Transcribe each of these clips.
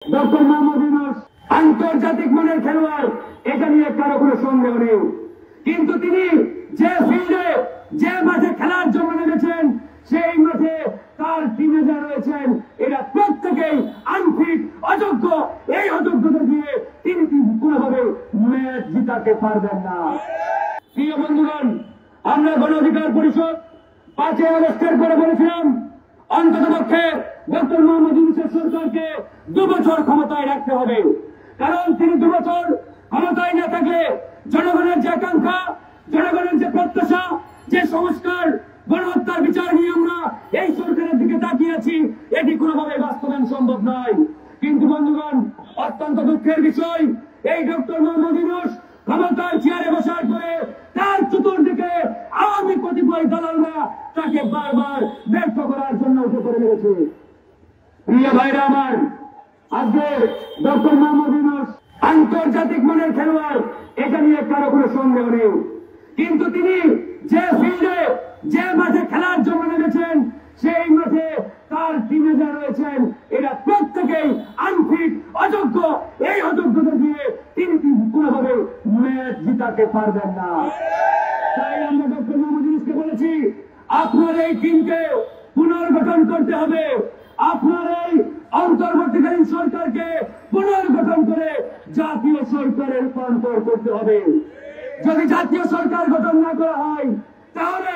Doctor Mohammad Yunus আন্তর্জাতিক মানের খেলোয়াড়, এটা নিয়ে কারো কোনো সন্দেহ নেই। কিন্তু তিনি যে ফিল্ডে যে মাঠে খেলার জন্য নেমেছেন, সেই মাঠে তার টিমে যারা রয়েছেন এরা প্রত্যেকেই আনফিট, অযোগ্য। এই অযোগ্যতা দিয়ে তিনি কোনোভাবে ম্যাচ জিতাতে পারবেন না। প্রিয় বন্ধুগণ, আমরা গণ অধিকার পরিষদ 5 আগস্টের পরে বলেছিলাম অন্ততপক্ষে ডক্টর মোহাম্মদ ইউনূসের সরকারকে 2 বছর ক্ষমতায় রাখতে হবে। কারণ তিনি 2 বছর ক্ষমতায় না থাকলে জনগণের যে আকাঙ্ক্ষা, জনগণের যে প্রত্যাশা, যে সংস্কার, গণহত্যার বিচার নিয়ে আমরা এই সরকারের দিকে তাকিয়ে আছি, এটি কোনোভাবে বাস্তবায়ন সম্ভব নয়। কিন্তু বন্ধুগণ, অত্যন্ত দুঃখের বিষয়, এই ডক্টর মোহাম্মদ ইউনূস ক্ষমতার চেয়ারে বসার পরে তার চতুর্দিকে আওয়ামী কতিপয় দালালরা তাকে বারবার ব্যর্থ করার জন্য উঠে পড়ে লেগেছে। প্রিয় ভাইরা আমার, আজকে ডক্টর মোহাম্মদ ইউনূস আন্তর্জাতিক মানের খেলোয়াড়, এটা নিয়ে কারো কোনো সন্দেহ নেই। কিন্তু তিনি যে ফিল্ডে যে মাঠে খেলার জন্য নেমেছেন, সেই মাঠে তার টিমে যারা রয়েছেন এরা প্রত্যেকেই আনফিট, অযোগ্য। এই অযোগ্যতা দিয়ে তিনি কোনোভাবে ম্যাচ জিতাতে পারবেন না। তাই আমরা ডক্টর মোহাম্মদ ইউনূসকে বলেছি, আপনার এই টিমকে পুনর্গঠন করতে হবে। আপনার এই অন্তর্বর্তীকালীন সরকারকে পুনর্গঠন করে জাতীয় সরকারে রূপান্তর করতে হবে। যদি জাতীয় সরকার গঠন না করা হয়, তাহলে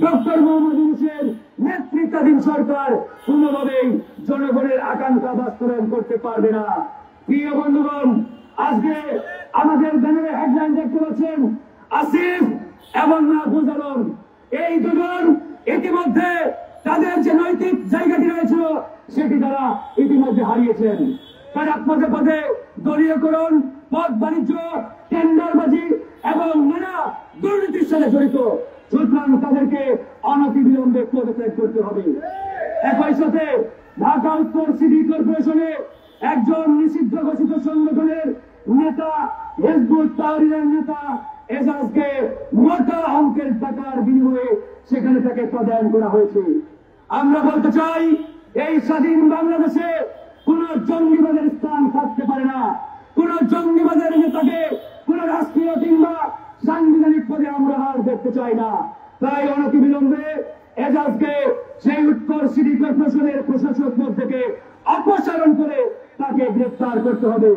ডক্টর মোহাম্মদ ইউনূসের নেতৃত্বাধীন সরকার কোনোভাবেই জনগণের আকাঙ্ক্ষা বাস্তবায়ন করতে পারবে না। প্রিয় বন্ধুগণ, আজকে আমাদের ব্যানারে হেডলাইন দেখতে পাচ্ছেন, আসিফ এবং মাহফুজ আলম, এই দুজন ইতিমধ্যে তাদের যে নৈতিক জায়গাটি রয়েছিল সেটি তারা ইতিমধ্যে হারিয়েছেন। তারা পদে পদে দলীয়করণ, পদ বাণিজ্য, টেন্ডারবাজি এবং নানা দুর্নীতির সাথে জড়িত। সুতরাং তাদেরকে অনতিবিলম্বে পদত্যাগ করতে হবে। একই সাথে ঢাকা উত্তর সিটি কর্পোরেশনে একজন নিষিদ্ধ ঘোষিত সংগঠনের নেতা, হিজবুত তাহরীরের নেতা এজাজকে মোটা অঙ্কের টাকার বিনিময়ে সেখানে তাকে পদায়ন করা হয়েছে। আমরা বলতে চাই, এই স্বাধীন বাংলাদেশে কোন জঙ্গিবাদের স্থান থাকতে পারে না। কোন জঙ্গিবাদের নেতাকে কোন রাষ্ট্রীয় কিংবা সাংবিধানিক পদে আমরা আর দেখতে চাই না। তাই অনতিবিলম্বে এজাজকে সেই উত্তর সিটি কর্পোরেশনের প্রশাসক পদ থেকে অপসারণ করে তাকে গ্রেফতার করতে হবে।